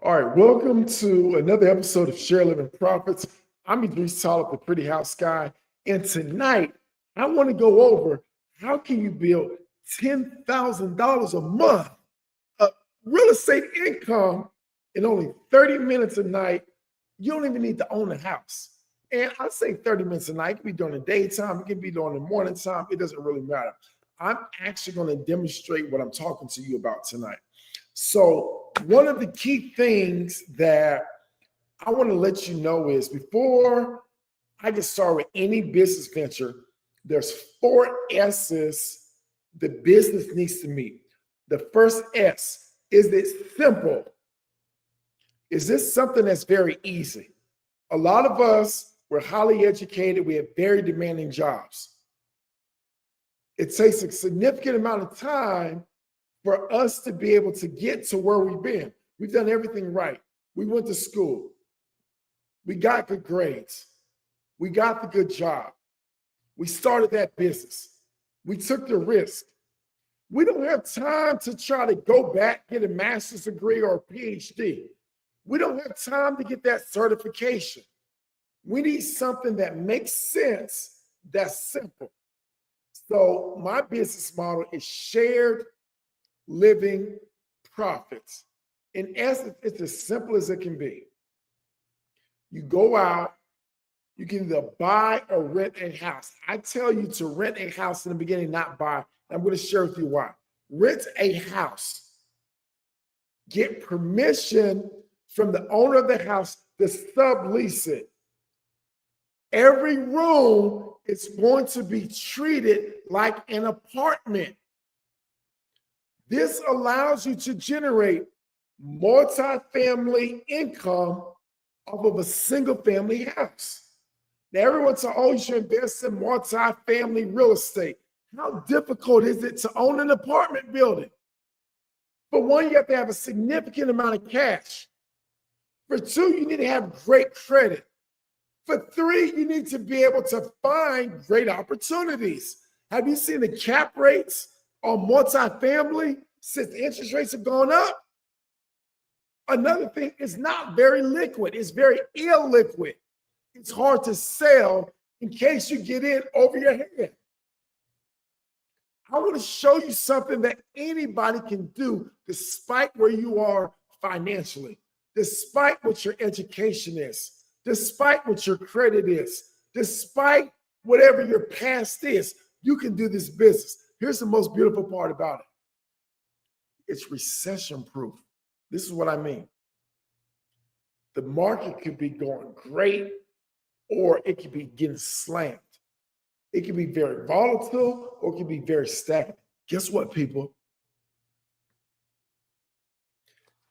All right, welcome to another episode of Share Living Profits. I'm Idris Talib, the Pretty House Guy, and tonight I want to go over how can you build $10,000 a month of real estate income in only 30 minutes a night. You don't even need to own a house. And I say 30 minutes a night. It can be during the daytime, it can be during the morning time. It doesn't really matter. I'm actually going to demonstrate what I'm talking to you about tonight. So one of the key things that I want to let you know is before I get started with any business venture, there's 4 S's the business needs to meet. The first S, is it simple? Is this something that's very easy? A lot of us, we're highly educated, we have very demanding jobs. It takes a significant amount of time for us to be able to get to where we've been. We've done everything right. We went to school. We got good grades. We got the good job. We started that business. We took the risk. We don't have time to try to go back, get a master's degree or a PhD. We don't have time to get that certification. We need something that makes sense, that's simple. So my business model is shared living profits. In essence, it's as simple as it can be. You go out, you can either buy or rent a house. I tell you to rent a house in the beginning, not buy. I'm going to share with you why. Rent a house. Get permission from the owner of the house to sublease it. Every room is going to be treated like an apartment. This allows you to generate multi-family income off of a single family house. Now, everyone says, oh, you should invest in multi-family real estate. How difficult is it to own an apartment building? For one, you have to have a significant amount of cash. For 2, you need to have great credit. For 3, you need to be able to find great opportunities. Have you seen the cap rates on multifamily since the interest rates have gone up? Another thing, it's not very liquid. It's very illiquid. It's hard to sell in case you get in over your head. I want to show you something that anybody can do despite where you are financially, despite what your education is, despite what your credit is, despite whatever your past is. You can do this business. Here's the most beautiful part about it. It's recession proof. This is what I mean. The market could be going great or it could be getting slammed. It can be very volatile or it can be very stagnant. Guess what, people?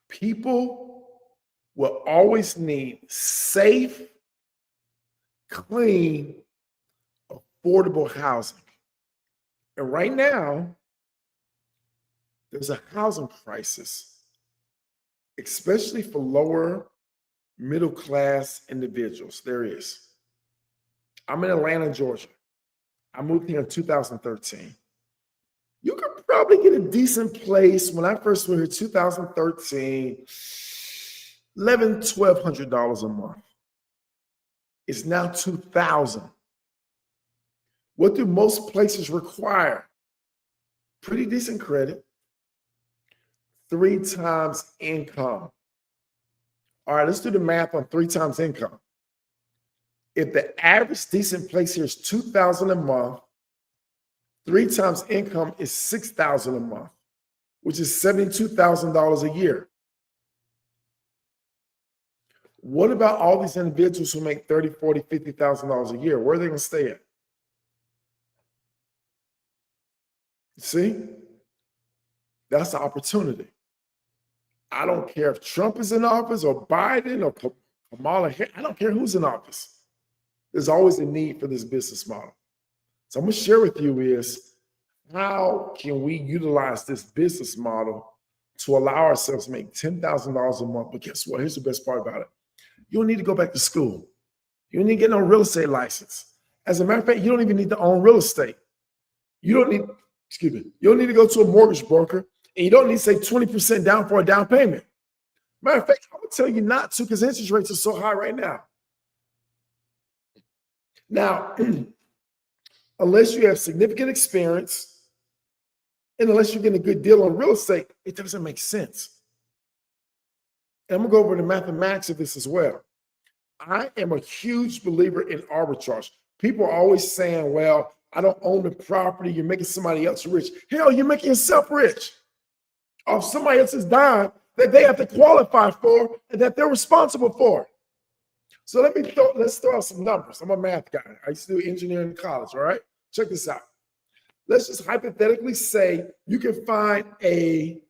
People will always need safe, clean, affordable housing. And right now, there's a housing crisis, especially for lower middle class individuals. There is. I'm in Atlanta, Georgia. I moved here in 2013. You could probably get a decent place. When I first moved here, 2013, $1,100, $1,200 a month. It's now $2,000. What do most places require? Pretty decent credit. 3 times income. All right, let's do the math on 3 times income. If the average decent place here is $2,000 a month, 3 times income is $6,000 a month, which is $72,000 a year. What about all these individuals who make $30,000, $40,000, $50,000 a year? Where are they going to stay at? See? That's the opportunity. I don't care if Trump is in office or Biden or Kamala Harris. I don't care who's in office. There's always a need for this business model. So I'm going to share with you is how can we utilize this business model to allow ourselves to make $10,000 a month? But guess what? Here's the best part about it. You don't need to go back to school. You don't need to get no real estate license. As a matter of fact, you don't even need to own real estate. You don't need to go to a mortgage broker, and you don't need to say 20% down for a down payment. Matter of fact, I would tell you not to because interest rates are so high right now. Now, unless you have significant experience and unless you're getting a good deal on real estate, it doesn't make sense. And I'm gonna go over the mathematics of this as well. I am a huge believer in arbitrage. People are always saying, well, I don't own the property, you're making somebody else rich. Hell, you're making yourself rich off somebody else's dime that they have to qualify for and that they're responsible for. So let's throw out some numbers. I'm a math guy. I used to do engineering in college, all right? Check this out. Let's just hypothetically say you can find I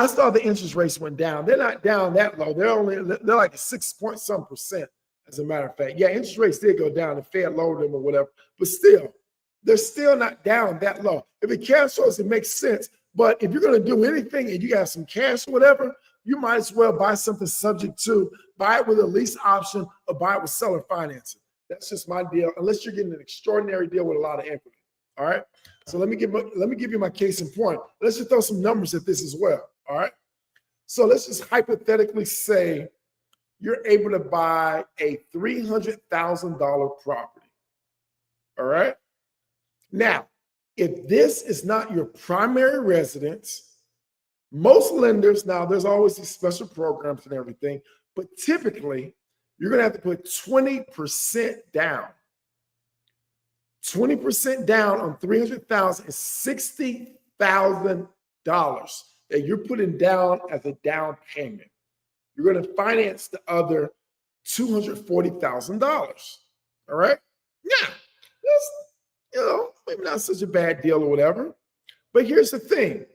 saw the interest rates went down. They're not down that low. They're like 6 point some %, as a matter of fact. Yeah, interest rates did go down. The Fed lowered them or whatever, but still, they're still not down that low. If it cash flows, it makes sense. But if you're going to do anything and you got some cash or whatever, you might as well buy something subject to, buy it with a lease option or buy it with seller financing. That's just my deal, unless you're getting an extraordinary deal with a lot of equity. All right. So let me give you my case in point. Let's just throw some numbers at this as well. All right. So let's just hypothetically say you're able to buy a $300,000 property. All right. Now, if this is not your primary residence, most lenders, now there's always these special programs and everything, but typically you're going to have to put 20% down. 20% down on $300,000 is $60,000 that you're putting down as a down payment. You're going to finance the other $240,000. All right? Yeah, that's, maybe not such a bad deal or whatever. But here's the thing.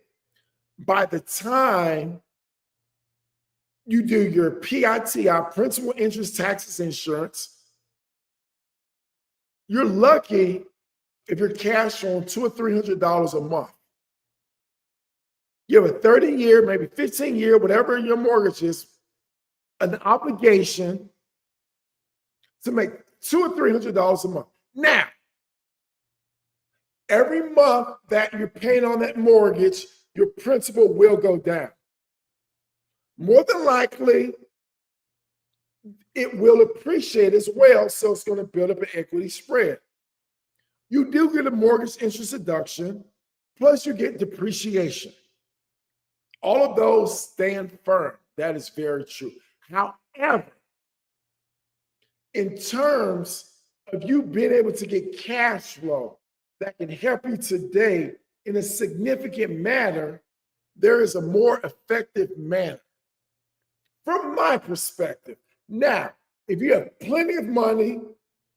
By the time you do your PITI, principal, interest, taxes, insurance, you're lucky if you're cash on $200 or $300 a month. You have a 30-year, maybe 15-year, whatever your mortgage is, an obligation to make $200 or $300 a month. Now, every month that you're paying on that mortgage, your principal will go down. More than likely, it will appreciate as well, so it's going to build up an equity spread. You do get a mortgage interest deduction, plus you get depreciation. All of those stand firm. That is very true. However, in terms of you being able to get cash flow that can help you today in a significant manner, there is a more effective manner from my perspective. Now, if you have plenty of money,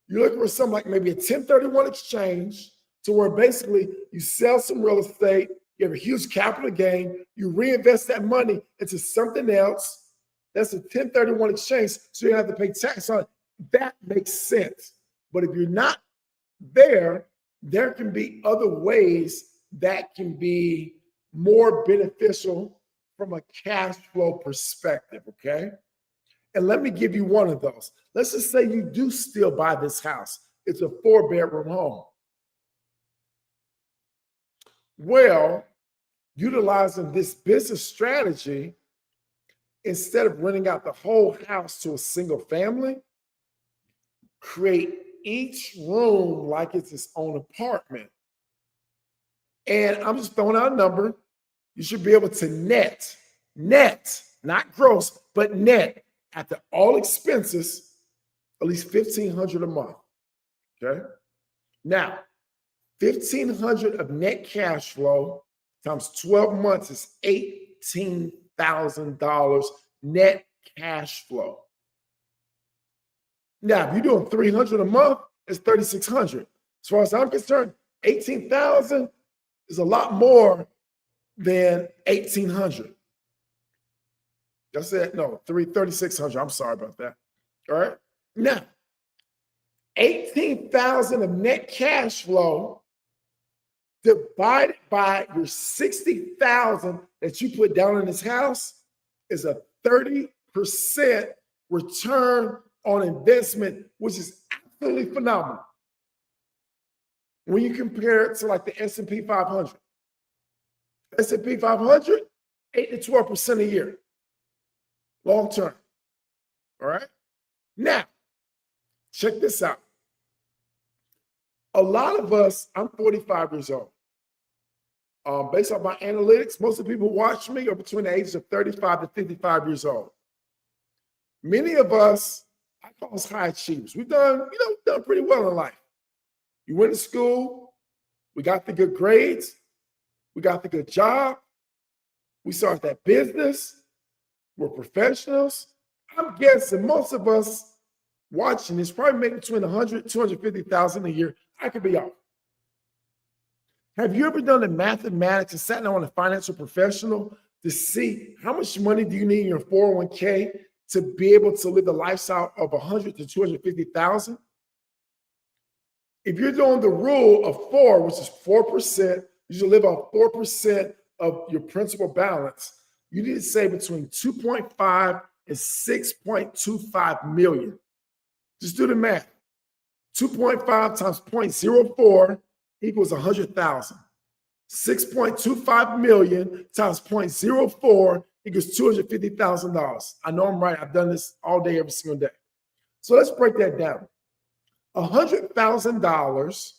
you're looking for something like maybe a 1031 exchange to where basically you sell some real estate, you have a huge capital gain, you reinvest that money into something else. That's a 1031 exchange, so you don't have to pay tax on it. That makes sense. But if you're not there, there can be other ways that can be more beneficial from a cash flow perspective, okay? And let me give you one of those. Let's just say you do still buy this house. It's a 4-bedroom home. Well, utilizing this business strategy, instead of renting out the whole house to a single family, create each room like it's its own apartment. And I'm just throwing out a number. You should be able to net, not gross, but net after all expenses, at least $1,500 a month. Okay. Now, $1,500 of net cash flow times 12 months is $18,000 net cash flow. Now, if you're doing $300 a month, it's $3,600. As far as I'm concerned, $18,000 is a lot more than $1,800. I said no, $3,600. I'm sorry about that. All right. Now, $18,000 of net cash flow divided by your $60,000 that you put down in this house is a 30% return on investment, which is absolutely phenomenal. When you compare it to like the S&P 500. S&P 500, 8 to 12% a year. long term. All right. Now, check this out. A lot of us, I'm 45 years old. Based on my analytics, most of the people who watch me are between the ages of 35 to 55 years old. Many of us, I call us high achievers. We've done pretty well in life. You went to school, we got the good grades, we got the good job, we started that business, we're professionals. I'm guessing most of us watching this probably make between 100, 250,000 a year. I could be off. Have you ever done the mathematics and sat down with a financial professional to see how much money do you need in your 401k to be able to live the lifestyle of 100 to 250,000? If you're doing the rule of 4, which is 4%, you should live on 4% of your principal balance. You need to save between 2.5 and 6.25 million. Just do the math. 2.5 times 0.04 equals 100,000. 6.25 million times 0.04 equals $250,000. I know I'm right. I've done this all day, every single day. So let's break that down. $100,000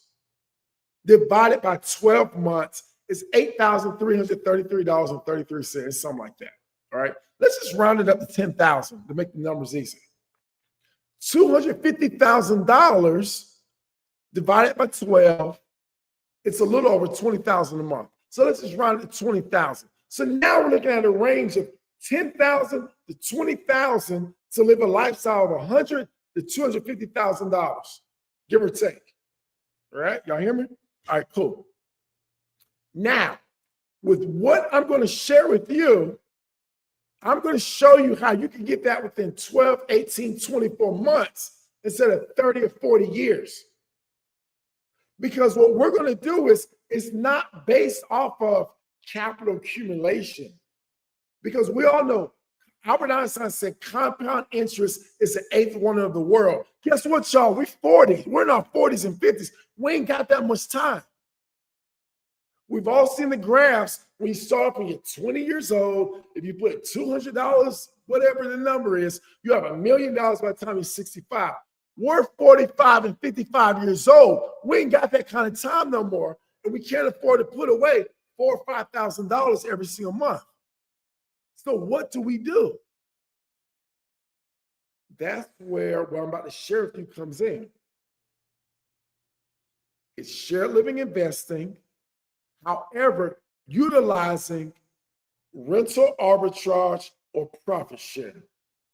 divided by 12 months is $8,333.33, something like that. All right. Let's just round it up to 10,000 to make the numbers easy. $250,000 divided by 12, it's a little over 20,000 a month. So let's just round it to 20,000. So now we're looking at a range of 10,000 to 20,000 to live a lifestyle of $100,000 to $250,000, give or take. All right, y'all hear me? All right, cool. Now, with what I'm going to share with you, I'm going to show you how you can get that within 12, 18, 24 months instead of 30 or 40 years. Because what we're going to do is not based off of capital accumulation. Because we all know Albert Einstein said compound interest is the eighth wonder of the world. Guess what, y'all? We're 40. We're in our 40s and 50s. We ain't got that much time. We've all seen the graphs when you start off when you're 20 years old. If you put $200, whatever the number is, you have $1 million by the time you're 65. We're 45 and 55 years old. We ain't got that kind of time no more. And we can't afford to put away $4,000 or $5,000 every single month. So what do we do? That's where what I'm about to share with you comes in. It's shared living investing, however, utilizing rental arbitrage or profit sharing.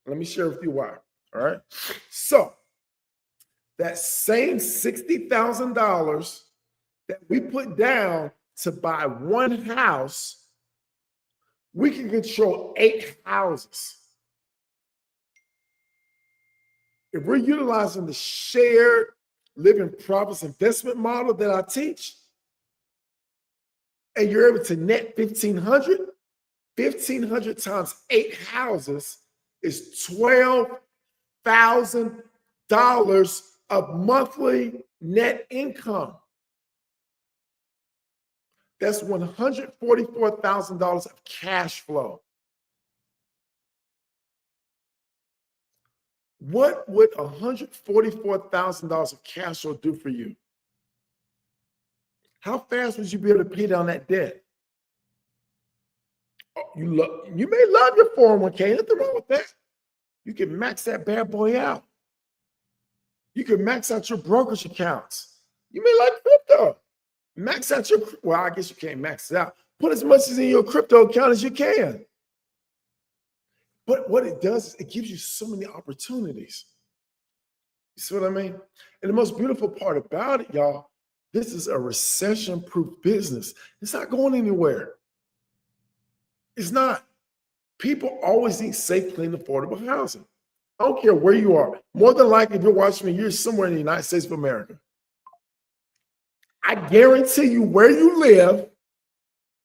Let me share with you why. All right. So that same $60,000 that we put down to buy one house, we can control 8 houses. If we're utilizing the shared living profits investment model that I teach, and you're able to net 1,500 times 8 houses is $12,000 of monthly net income. That's $144,000 of cash flow. What would $144,000 of cash flow do for you? How fast would you be able to pay down that debt? You may love your 401k, nothing wrong with that. You can max that bad boy out. You can max out your brokerage accounts. You may like crypto. Max out your, well, I guess you can't max it out. Put as much as in your crypto account as you can. But what it does is it gives you so many opportunities. You see what I mean? And the most beautiful part about it, y'all, this is a recession-proof business. It's not going anywhere. It's not. People always need safe, clean, affordable housing. I don't care where you are. More than likely, if you're watching me, you're somewhere in the United States of America. I guarantee you where you live,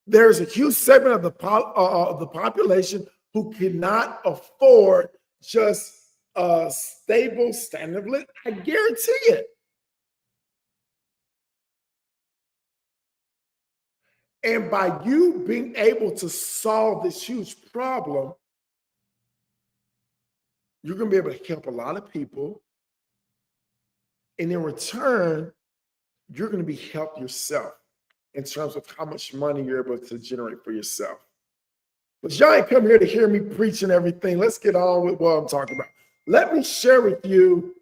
there's a huge segment of the population who cannot afford just a stable standard of living. I guarantee it. And by you being able to solve this huge problem, you're going to be able to help a lot of people. And in return, you're going to be helped yourself in terms of how much money you're able to generate for yourself. But y'all ain't come here to hear me preach and everything. Let's get on with what I'm talking about. Let me share with you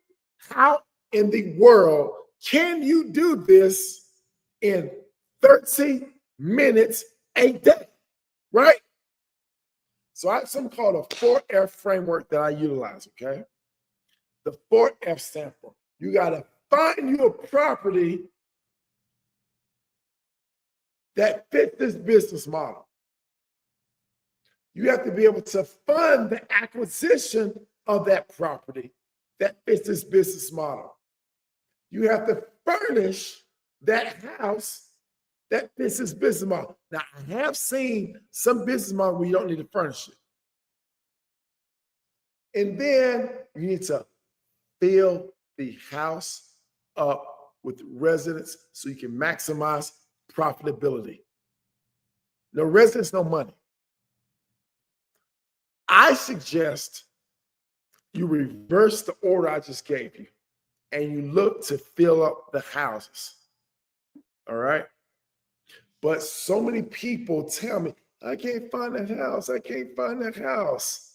how in the world can you do this in 30 minutes a day, right? So I have something called a 4F framework that I utilize, okay? The 4F stand for, you got to find you a property that fits this business model. You have to be able to fund the acquisition of that property that fits this business model. You have to furnish that house that fits this business model. Now, I have seen some business model where you don't need to furnish it. And then you need to fill the house up with residents so you can maximize profitability. No residents, no money. I suggest you reverse the order I just gave you and you look to fill up the houses. All right. But so many people tell me, I can't find that house. I can't find that house.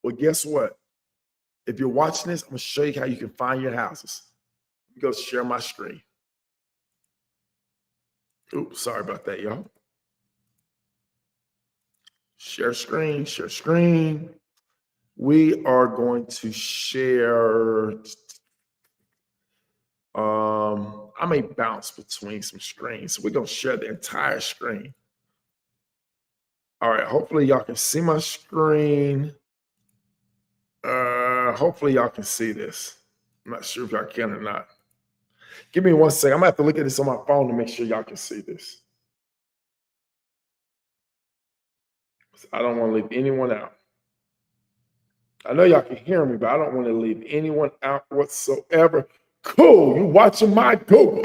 Well, guess what? If you're watching this, I'm going to show you how you can find your houses. Go share my screen. Oops, sorry about that, y'all. Share screen, share screen. We are going to share. I may bounce between some screens, so we're going to share the entire screen. All right, hopefully y'all can see my screen. Hopefully y'all can see this. I'm not sure if y'all can or not. Give me 1 second. I'm gonna have to look at this on my phone to make sure y'all can see this. I don't want to leave anyone out. I know y'all can hear me, but I don't want to leave anyone out whatsoever. Cool, you watching my Google.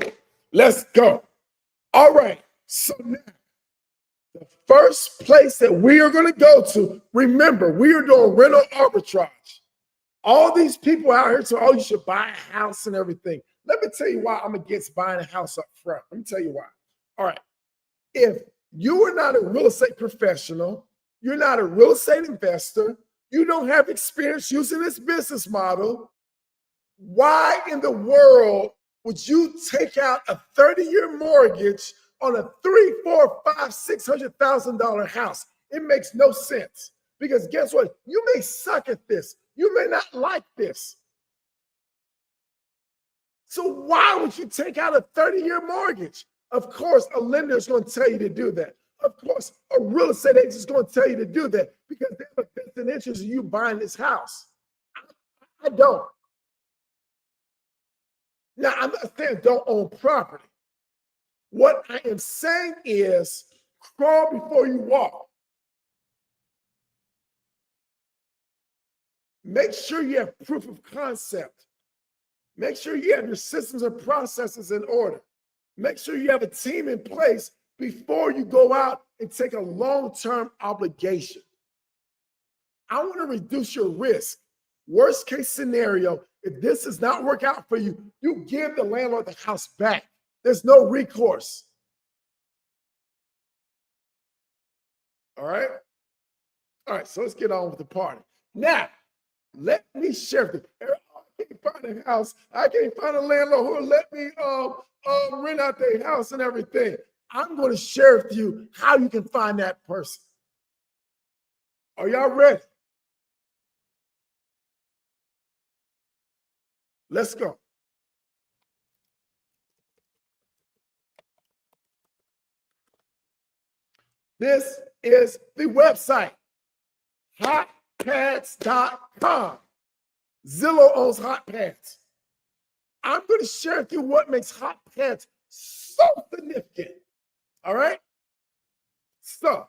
Let's go. All right, so now, the first place that we are going to go to, remember, we are doing rental arbitrage. All these people out here say, oh, you should buy a house and everything. Let me tell you why I'm against buying a house up front. Let me tell you why. All right. If you are not a real estate professional, you're not a real estate investor, you don't have experience using this business model, why in the world would you take out a 30-year mortgage on a $300,000, $400,000, $500,000, $600,000 house? It makes no sense. Because guess what? You may suck at this. You may not like this. So why would you take out a 30-year mortgage? Of course, a lender is going to tell you to do that. Of course, a real estate agent is going to tell you to do that because they have a vested interest in you buying this house. I don't. Now, I'm not saying don't own property. What I am saying is crawl before you walk. Make sure you have proof of concept. Make sure you have your systems and processes in order. Make sure you have a team in place before you go out and take a long-term obligation. I want to reduce your risk. Worst case scenario, if this does not work out for you, you give the landlord the house back. There's no recourse. All right? All right, so let's get on with the party. Now, let me share this. I can't find a house. I can't find a landlord who will let me rent out their house and everything. I'm going to share with you how you can find that person. Are y'all ready? Let's go. This is the website, hotpads.com. Zillow owns Hot Pads. I'm going to share with you what makes Hot Pads so significant. All right? So,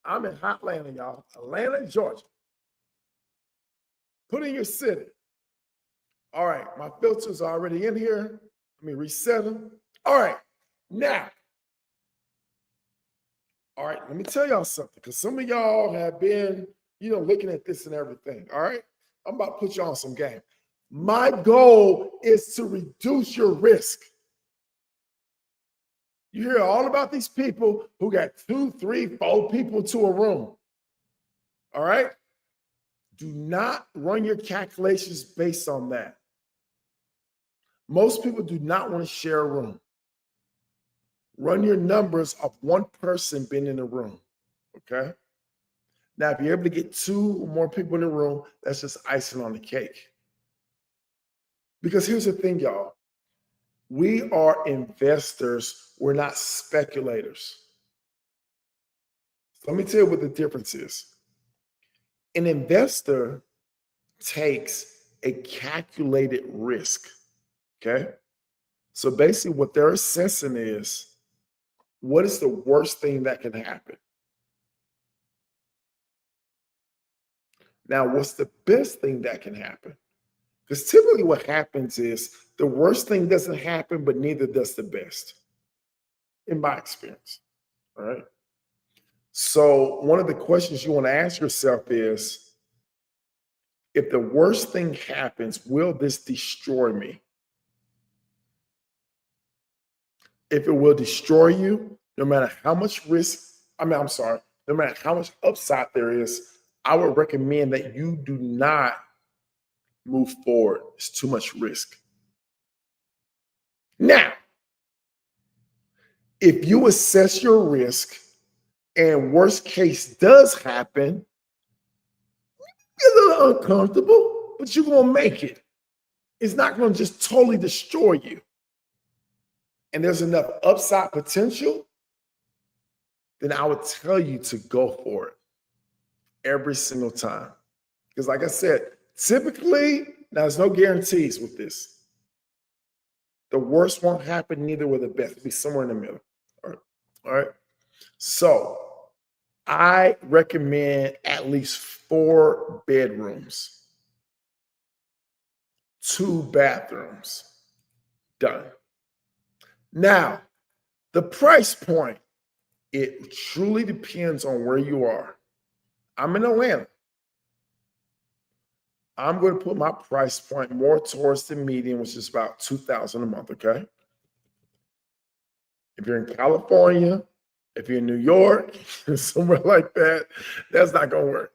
I'm in hot Atlanta, y'all. Atlanta, Georgia. Put in your city. All right, my filters are already in here. Let me reset them. All right, now. All right, let me tell y'all something, because some of y'all have been, looking at this and everything. All right. I'm about to put you on some game. My goal is to reduce your risk. You hear all about these people who got 2, 3, 4 people to a room. All right. Do not run your calculations based on that. Most people do not want to share a room. Run your numbers of one person being in the room. Okay. Now, if you're able to get 2 or more people in the room, that's just icing on the cake. Because here's the thing, y'all. We are investors. We're not speculators. So let me tell you what the difference is. An investor takes a calculated risk. Okay. So basically, what they're assessing is, what is the worst thing that can happen? Now, what's the best thing that can happen? Because typically what happens is the worst thing doesn't happen, but neither does the best, in my experience. All right. So one of the questions you want to ask yourself is, if the worst thing happens, will this destroy me? If it will destroy you, no matter how much no matter how much upside there is, I would recommend that you do not move forward. It's too much risk. Now, if you assess your risk and worst case does happen, you're a little uncomfortable, but you're going to make it. It's not going to just totally destroy you. And there's enough upside potential, then I would tell you to go for it every single time. Because like I said, typically, now there's no guarantees with this. The worst won't happen, neither will the best. It'll be somewhere in the middle. All right. So I recommend at least 4 bedrooms, 2 bathrooms. Done. Now, the price point, it truly depends on where you are. I'm in Atlanta. I'm going to put my price point more towards the median, which is about $2,000 a month, okay? If you're in California, if you're in New York, somewhere like that, that's not going to work.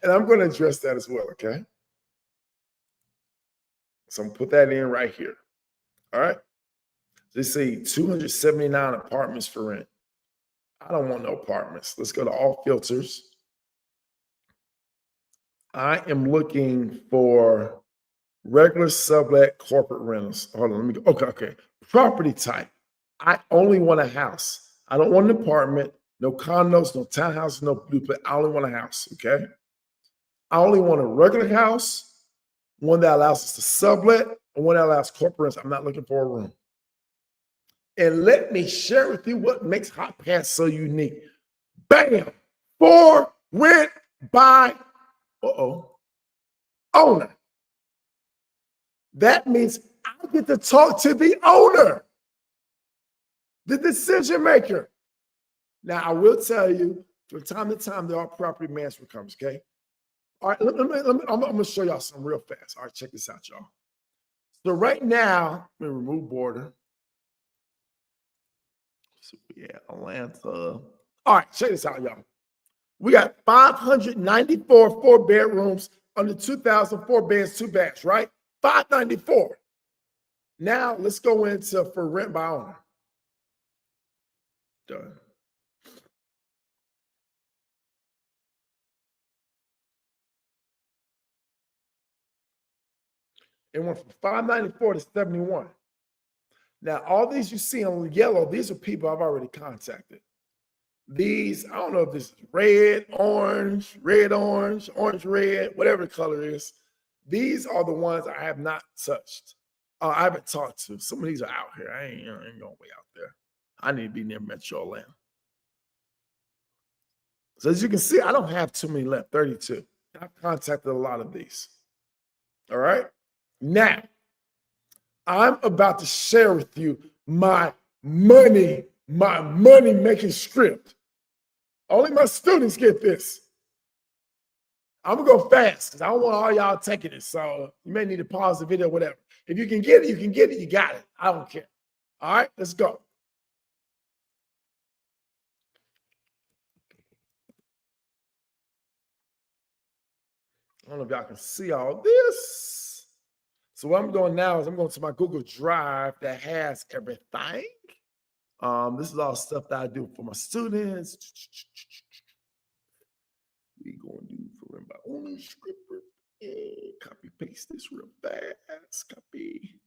And I'm going to address that as well, okay? So I'm going to put that in right here, all right? Let's see, 279 apartments for rent. I don't want no apartments. Let's go to all filters. I am looking for regular sublet corporate rentals. Hold on, let me go. Okay. Property type. I only want a house. I don't want an apartment, no condos, no townhouses, no duplex. I only want a house, okay? I only want a regular house, one that allows us to sublet, and one that allows corporate rents. I'm not looking for a room. And let me share with you what makes Hot Pass so unique. Bam! For rent by owner. That means I get to talk to the owner, the decision maker. Now, I will tell you, from time to time, there are property management companies, okay? All right, I'm going to show y'all something real fast. All right, check this out, y'all. So right now, let me remove border. So yeah, Atlanta. All right, check this out, y'all. We got 594 4 bedrooms under 2,000, 4 beds, 2 baths, right? 594. Now let's go into for rent by owner. Done. It went from 594 to 71. Now, all these you see in yellow, these are people I've already contacted. These, I don't know if this is red, orange, orange, red, whatever the color is. These are the ones I have not touched. I haven't talked to. Some of these are out here. I ain't going way out there. I need to be near Metro Atlanta. So as you can see, I don't have too many left, 32. I've contacted a lot of these. All right. Now, I'm about to share with you my money making script. Only my students get this. I'm gonna go fast because I don't want all y'all taking it. So you may need to pause the video, whatever. If you can get it, you can get it. You got it. I don't care. All right, let's go. I don't know if y'all can see all this. So what I'm doing now is I'm going to my Google Drive that has everything. This is all stuff that I do for my students. We going to do for my own script. Copy paste this real fast. Copy.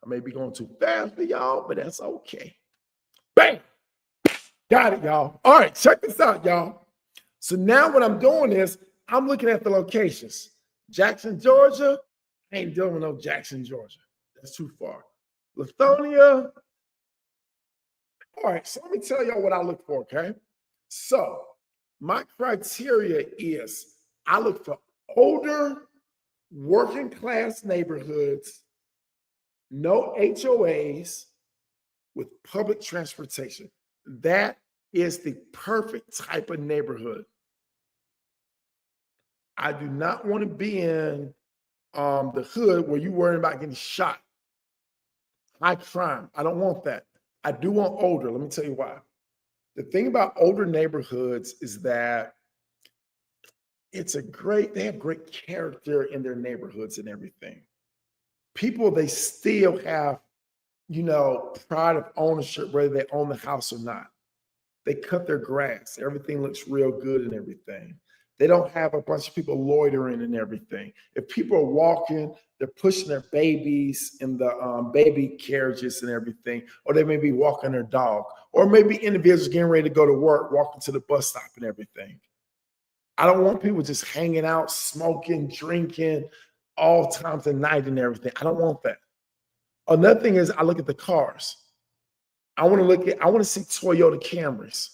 I may be going too fast for y'all, but that's okay. Bang! Got it, y'all. All right, check this out, y'all. So now what I'm doing is I'm looking at the locations. Jackson, Georgia. I ain't dealing with no Jackson, Georgia. That's too far. Lithonia. All right, so let me tell y'all what I look for, okay? So my criteria is I look for older, working class neighborhoods, no HOAs, with public transportation. That is the perfect type of neighborhood. I do not want to be in the hood where you're worrying about getting shot. High crime. I don't want that. I do want older. Let me tell you why. The thing about older neighborhoods is that they have great character in their neighborhoods and everything. People, they still have, pride of ownership, whether they own the house or not. They cut their grass. Everything looks real good and everything. They don't have a bunch of people loitering and everything. If people are walking, they're pushing their babies in the baby carriages and everything, or they may be walking their dog, or maybe individuals getting ready to go to work, walking to the bus stop and everything. I don't want people just hanging out, smoking, drinking all times of night and everything. I don't want that. Another thing is I look at the cars. I want to see Toyota Camrys.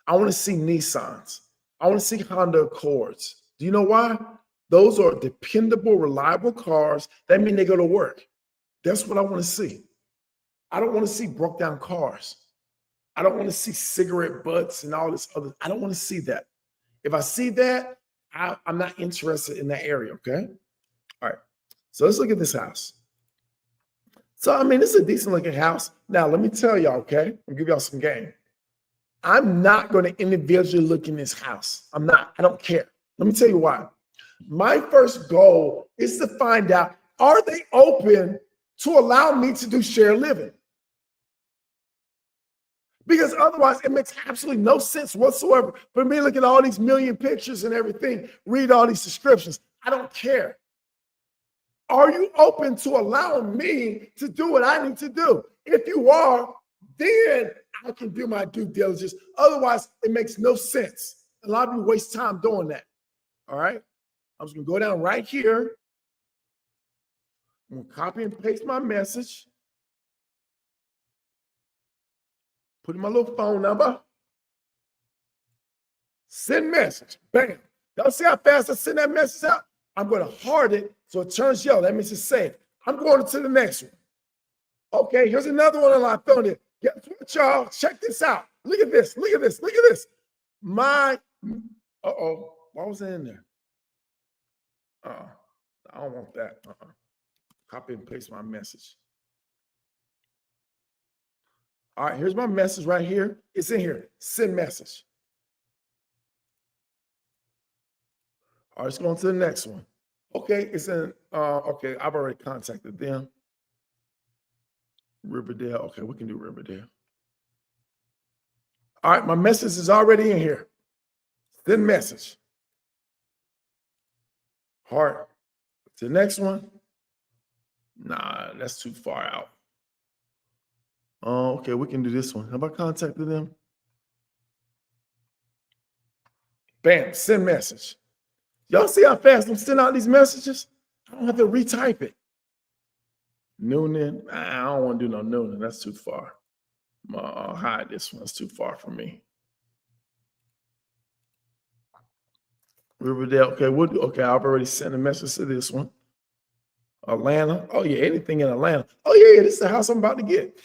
I want to see Nissans. I want to see Honda Accords. Do you know why? Those are dependable, reliable cars. That means they go to work. That's what I want to see. I don't want to see broke down cars. I don't want to see cigarette butts and all this other. I don't want to see that. If I see that, I'm not interested in that area, okay? All right. So let's look at this house. So, this is a decent looking house. Now, let me tell y'all, okay? I'll give y'all some game. I'm not going to individually look in this house. I'm not. I don't care. Let me tell you why. My first goal is to find out, are they open to allow me to do shared living? Because otherwise, it makes absolutely no sense whatsoever for me to look at all these million pictures and everything, read all these descriptions. I don't care. Are you open to allowing me to do what I need to do? If you are, then I can do my due diligence. Otherwise, it makes no sense. A lot of you waste time doing that. All right? I'm just going to go down right here. I'm going to copy and paste my message. Put in my little phone number. Send message. Bam. Y'all see how fast I send that message out? I'm going to hard it so it turns yellow. That means it's saved. I'm going to the next one. Okay, here's another one on my phone. Guess what, y'all? Check this out. Look at this. Look at this. Look at this. Why was that in there? I don't want that. Copy and paste my message. All right, here's my message right here. It's in here. Send message. All right, let's go on to the next one. Okay, it's in, okay, I've already contacted them. Riverdale. Okay, we can do Riverdale. All right, my message is already in here. Send message. Heart. To the next one. Nah, that's too far out. Oh, okay, we can do this one. Have I contacted them? Bam, send message. Y'all see how fast I'm sending out these messages? I don't have to retype it. Noonan. I don't want to do no Noonan. That's too far. I'll hide this one. It's too far from me. Riverdale. Okay, okay, I've already sent a message to this one. Atlanta. Oh, yeah, anything in Atlanta. Oh, yeah, this is the house I'm about to get.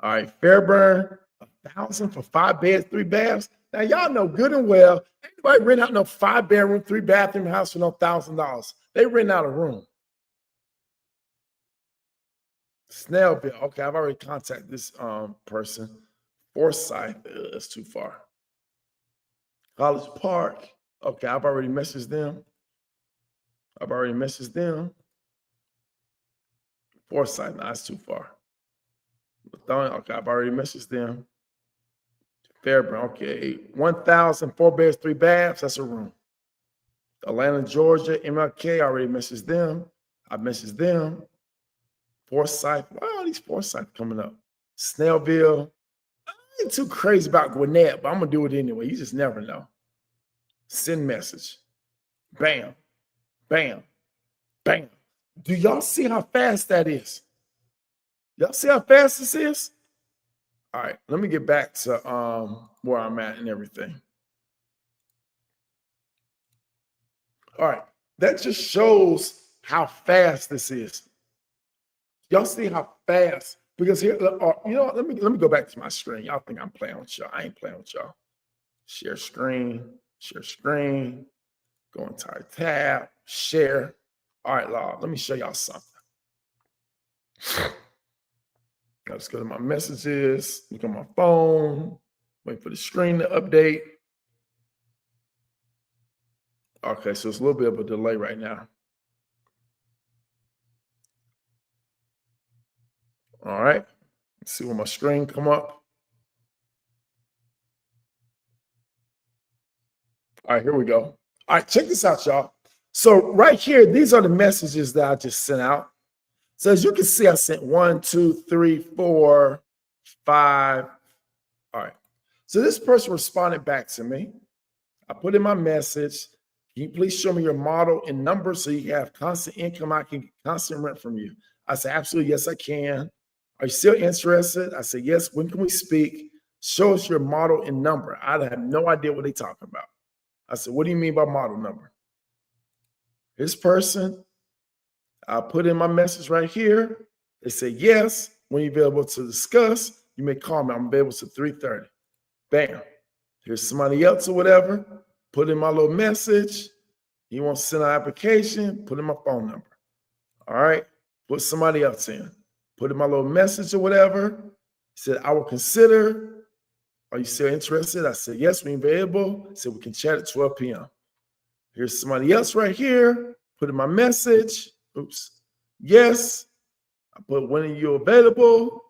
All right, Fairburn. 1,000 for 5 beds, 3 baths. Now y'all know good and well, anybody rent out no 5-bedroom, 3-bathroom house for no $1,000. They rent out a room. Snellville. Okay, I've already contacted this person. Forsyth, that's too far. College Park. Okay, I've already messaged them. Forsyth, no, that's too far. Okay, I've already messaged them. Fairburn, okay. 1,000, 4 beds, 3 baths, that's a room. Atlanta, Georgia, MLK, I already messaged them. I messaged them. Forsyth, why are these Forsyth coming up? Snellville. I ain't too crazy about Gwinnett, but I'm gonna do it anyway. You just never know. Send message. Bam, bam, bam. Do y'all see how fast that is? Y'all see how fast this is? All right, let me get back to where I'm at and everything. All right, that just shows how fast this is. Y'all see how fast? Because here, you know, let me go back to my screen. Y'all think I'm playing with y'all? I ain't playing with y'all. Share screen. Go entire tab. Share. All right, Law. Let me show y'all something. Let's go to my messages. Look on my phone. Wait for the screen to update. Okay, so it's a little bit of a delay right now. All right. Let's see when my screen come up. All right, here we go. All right, check this out, y'all. So right here, these are the messages that I just sent out. So as you can see, I sent 1, 2, 3, 4, 5. All right. So this person responded back to me. I put in my message. Can you please show me your model and number so you have constant income? I can get constant rent from you. I said, absolutely, yes, I can. Are you still interested? I said, yes. When can we speak? Show us your model and number. I have no idea what they're talking about. I said, what do you mean by model number? This person, I put in my message right here. They say, yes, when you're available to discuss, you may call me. I'm available to 3:30. Bam. Here's somebody else or whatever. Put in my little message. You want to send an application? Put in my phone number. All right. Put somebody else in. Put in my little message or whatever. Said, I will consider. Are you still interested? I said, yes, we're available. Said, we can chat at 12 p.m. Here's somebody else right here. Put in my message. Oops. Yes. I put, when are you available?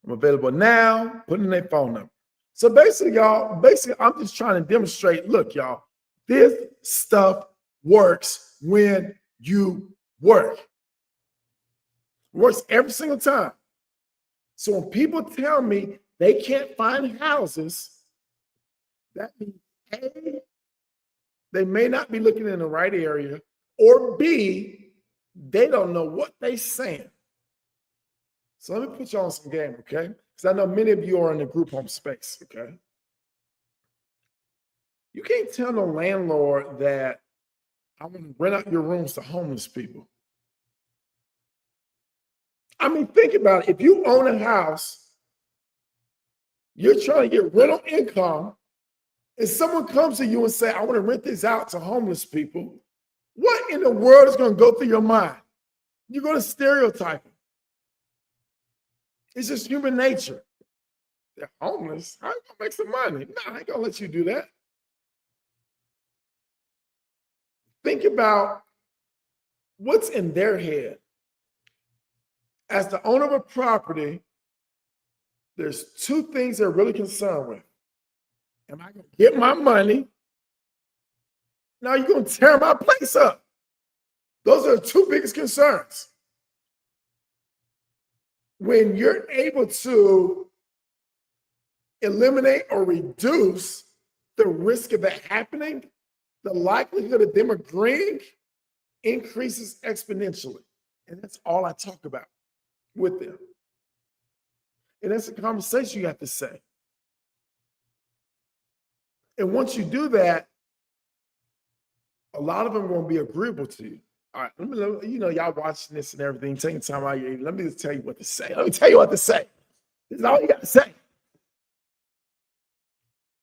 I'm available now. Put in their phone number. So basically, y'all, I'm just trying to demonstrate, look, y'all, this stuff works when you work. It works every single time. So when people tell me they can't find houses, that means A, they may not be looking in the right area, or B, they don't know what they're saying. So let me put you on some game, okay? Because I know many of you are in the group home space, okay? You can't tell no landlord that I'm going to rent out your rooms to homeless people. I mean, think about it. If you own a house, you're trying to get rental income, and someone comes to you and say, I want to rent this out to homeless people, what in the world is going to go through your mind? You're going to stereotype them. It's just human nature. They're homeless. How are you going to make some money? No, I ain't going to let you do that. Think about what's in their head. As the owner of a property, there's two things they're really concerned with. Am I going to get my money? Now you're going to tear my place up. Those are the two biggest concerns. When you're able to eliminate or reduce the risk of that happening, the likelihood of them agreeing increases exponentially. And that's all I talk about with them. And that's a conversation you have to say. And once you do that, a lot of them won't be agreeable to you. All right, you know, y'all watching this and everything, taking time out of your, let me just tell you what to say. Let me tell you what to say. This is all you got to say.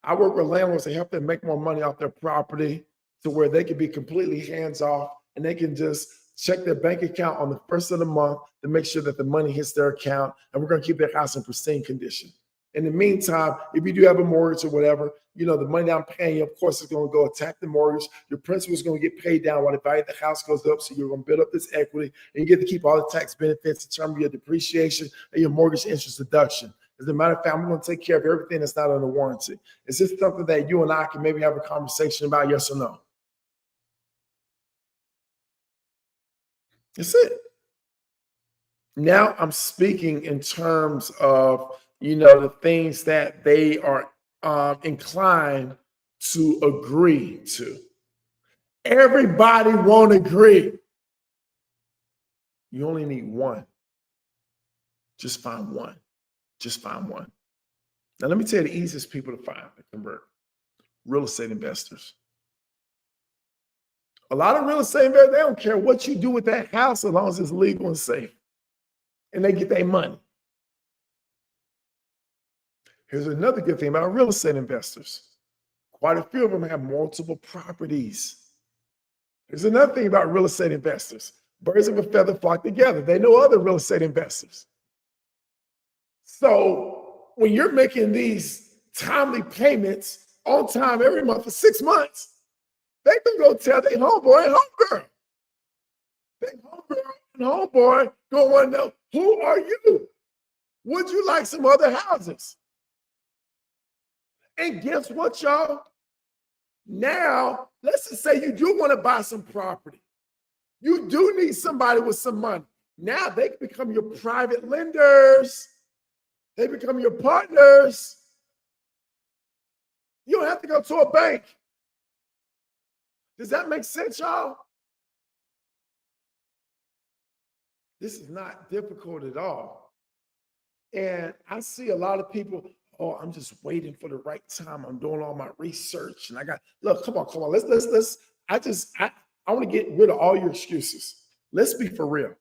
I work with landlords to help them make more money off their property to where they can be completely hands off and they can just check their bank account on the first of the month to make sure that the money hits their account. And we're going to keep their house in pristine condition. In the meantime, if you do have a mortgage or whatever, the money that I'm paying you, of course, is going to go attack the mortgage. Your principal is going to get paid down while the value of the house goes up. So you're going to build up this equity and you get to keep all the tax benefits in terms of your depreciation and your mortgage interest deduction. As a matter of fact, I'm going to take care of everything that's not under warranty. Is this something that you and I can maybe have a conversation about, yes or no? That's it. Now I'm speaking in terms of, the things that they are inclined to agree to. Everybody won't agree. You only need one. Just find one. Just find one. Now, let me tell you the easiest people to find and convert. Real estate investors. A lot of real estate investors, they don't care what you do with that house as long as it's legal and safe. And they get their money. Here's another good thing about real estate investors. Quite a few of them have multiple properties. Here's another thing about real estate investors. Birds of a feather flock together. They know other real estate investors. So when you're making these timely payments on time every month for 6 months, they can go tell their homeboy and homegirl. Their homegirl and homeboy go want to know, who are you? Would you like some other houses? And guess what, y'all? Now, let's just say you do want to buy some property. You do need somebody with some money. Now they can become your private lenders. They become your partners. You don't have to go to a bank. Does that make sense, y'all? This is not difficult at all. And I see a lot of people, oh, I'm just waiting for the right time. I'm doing all my research. And look, come on. Let's, I want to get rid of all your excuses. Let's be for real.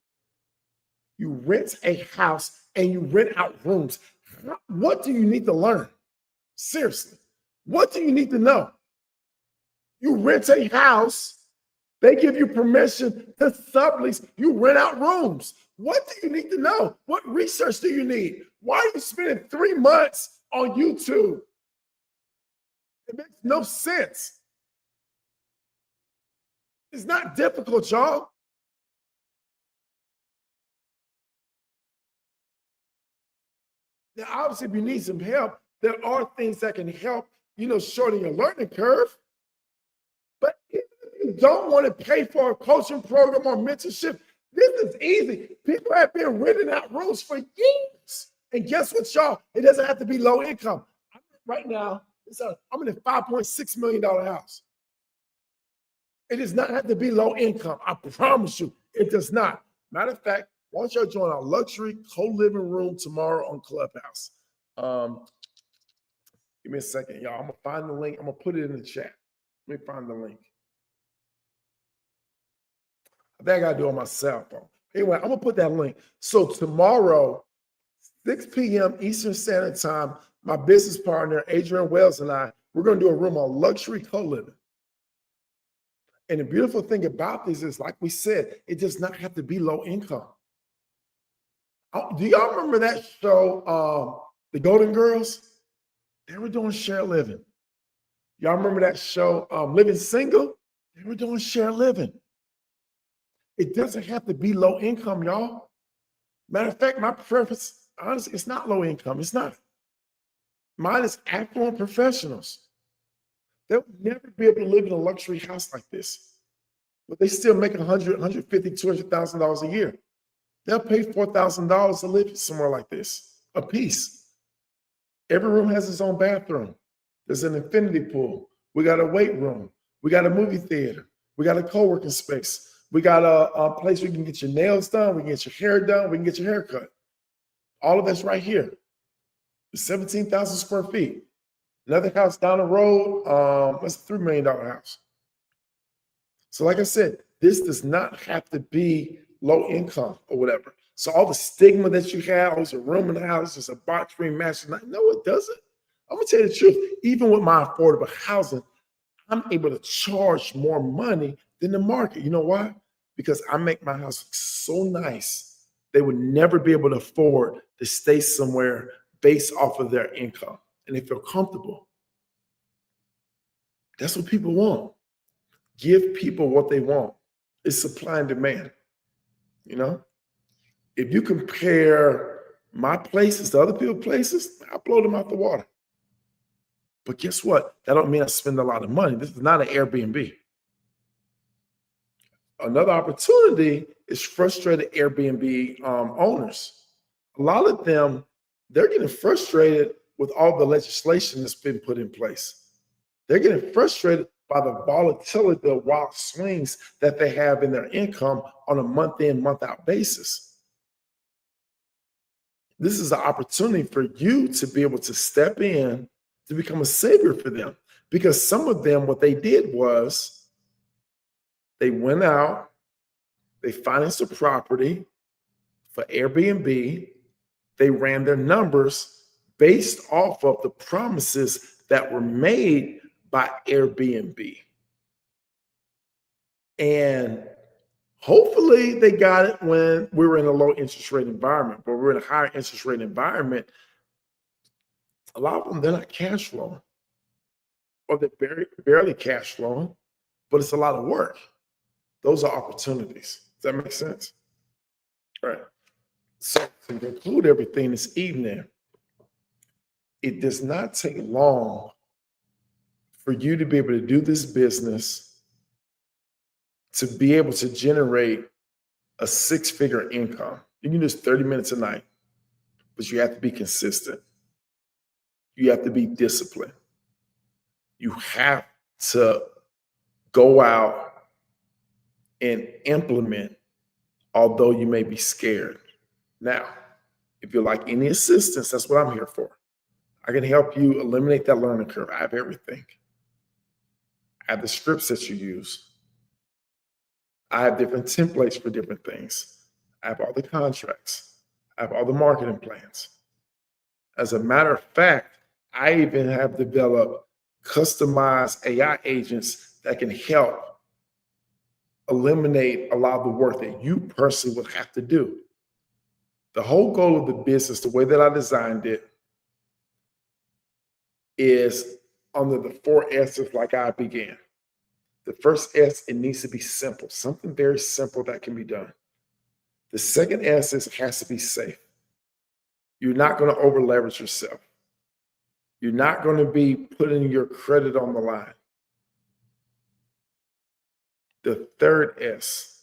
You rent a house and you rent out rooms. What do you need to learn? Seriously, what do you need to know? You rent a house, they give you permission to sublease, you rent out rooms. What do you need to know? What research do you need? Why are you spending 3 months on YouTube? It makes no sense. It's not difficult, y'all. Now, obviously, if you need some help, there are things that can help, shorten your learning curve. But if you don't want to pay for a coaching program or mentorship, this is easy. People have been renting out rooms for years. And guess what, y'all? It doesn't have to be low income. Right now, I'm in a $5.6 million house. It does not have to be low income. I promise you, it does not. Matter of fact, why don't y'all join our luxury co-living room tomorrow on Clubhouse? Give me a second, y'all. I'm going to find the link. I'm going to put it in the chat. Let me find the link. I think I got to do it on my cell phone. Anyway, I'm going to put that link. So tomorrow, 6 p.m. Eastern Standard Time, my business partner, Adrian Wells, and we're going to do a room on luxury co-living. And the beautiful thing about this is, like we said, it does not have to be low income. Do y'all remember that show, The Golden Girls? They were doing shared living. Y'all remember that show, Living Single? They were doing shared living. It doesn't have to be low income, y'all. Matter of fact, my preference, honestly, it's not low income. It's not. Mine is affluent professionals. They'll never be able to live in a luxury house like this, but they still make $100,000, $150,000, $200,000 a year. They'll pay $4,000 to live somewhere like this, a piece. Every room has its own bathroom. There's an infinity pool. We got a weight room. We got a movie theater. We got a co-working space. We got a place where you can get your nails done. We can get your hair done. We can get your hair cut. All of that's right here. It's 17,000 square feet. Another house down the road, that's a $3 million house. So like I said, this does not have to be low income or whatever. So all the stigma that you have, oh, it's a room in the house, it's a box free master. No, it doesn't. I'm gonna tell you the truth. Even with my affordable housing, I'm able to charge more money than the market. You know why? Because I make my house look so nice, they would never be able to afford to stay somewhere based off of their income. And they feel comfortable. That's what people want. Give people what they want. It's supply and demand. You know, if you compare my places to other people's places, I blow them out the water. But guess what? That don't mean I spend a lot of money. This is not an Airbnb. Another opportunity is frustrated Airbnb owners. A lot of them, they're getting frustrated with all the legislation that's been put in place. They're getting frustrated by the volatility, the wild swings that they have in their income on a month in, month out basis. This is an opportunity for you to be able to step in to become a savior for them. Because some of them, what they did was they went out, they financed a property for Airbnb, they ran their numbers based off of the promises that were made by Airbnb. And hopefully they got it when we were in a low interest rate environment, but we're in a higher interest rate environment. A lot of them, they're not cash flowing, or they're barely cash flowing, but it's a lot of work. Those are opportunities. Does that make sense? All right. So to conclude everything this evening, it does not take long for you to be able to do this business, to be able to generate a six-figure income. You can do this 30 minutes a night, but you have to be consistent. You have to be disciplined. You have to go out and implement, although you may be scared. Now, if you like any assistance, that's what I'm here for. I can help you eliminate that learning curve. I have everything. I have the scripts that you use. I have different templates for different things. I have all the contracts. I have all the marketing plans. As a matter of fact, I even have developed customized AI agents that can help eliminate a lot of the work that you personally would have to do. The whole goal of the business, the way that I designed it, is under the 4 S's like I began. The first S, it needs to be simple, something very simple that can be done. The second S is it has to be safe. You're not going to over leverage yourself. You're not going to be putting your credit on the line. The third S,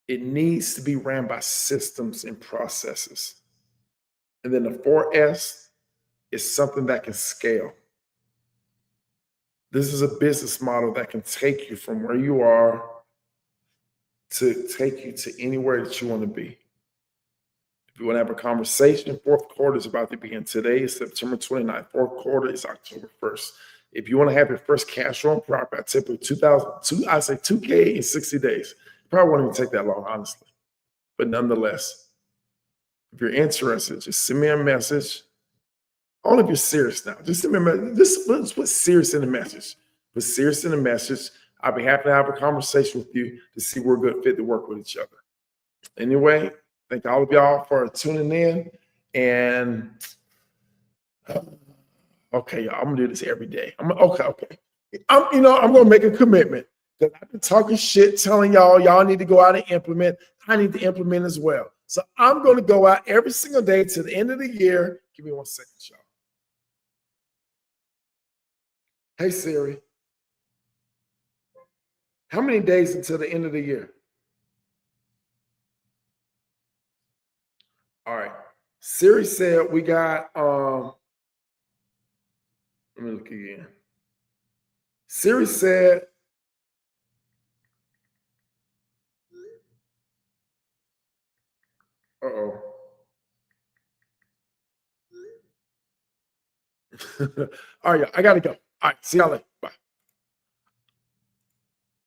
it needs to be ran by systems and processes. And then the 4S is something that can scale. This is a business model that can take you from where you are to take you to anywhere that you want to be. If you want to have a conversation, fourth quarter is about to begin. Today is September 29th. Fourth quarter is October 1st. If you want to have your first cash flow property, I typically 2,000, I say 2K in 60 days. Probably won't even take that long, honestly. But nonetheless, if you're interested, just send me a message. Only if you're serious now. Just send me a message. Let's put serious in the message. Put serious in the message. I'll be happy to have a conversation with you to see we're a good fit to work with each other. Anyway, thank all of y'all for tuning in. And okay, y'all, I'm gonna do this every day. Okay. I'm gonna make a commitment because I've been talking shit, telling y'all need to go out and implement. I need to implement as well. So I'm gonna go out every single day to the end of the year. Give me 1 second, y'all. Hey Siri, how many days until the end of the year? All right. Siri said we got let me look again. Siri said uh-oh. All right, I gotta go. All right, see y'all later. Bye.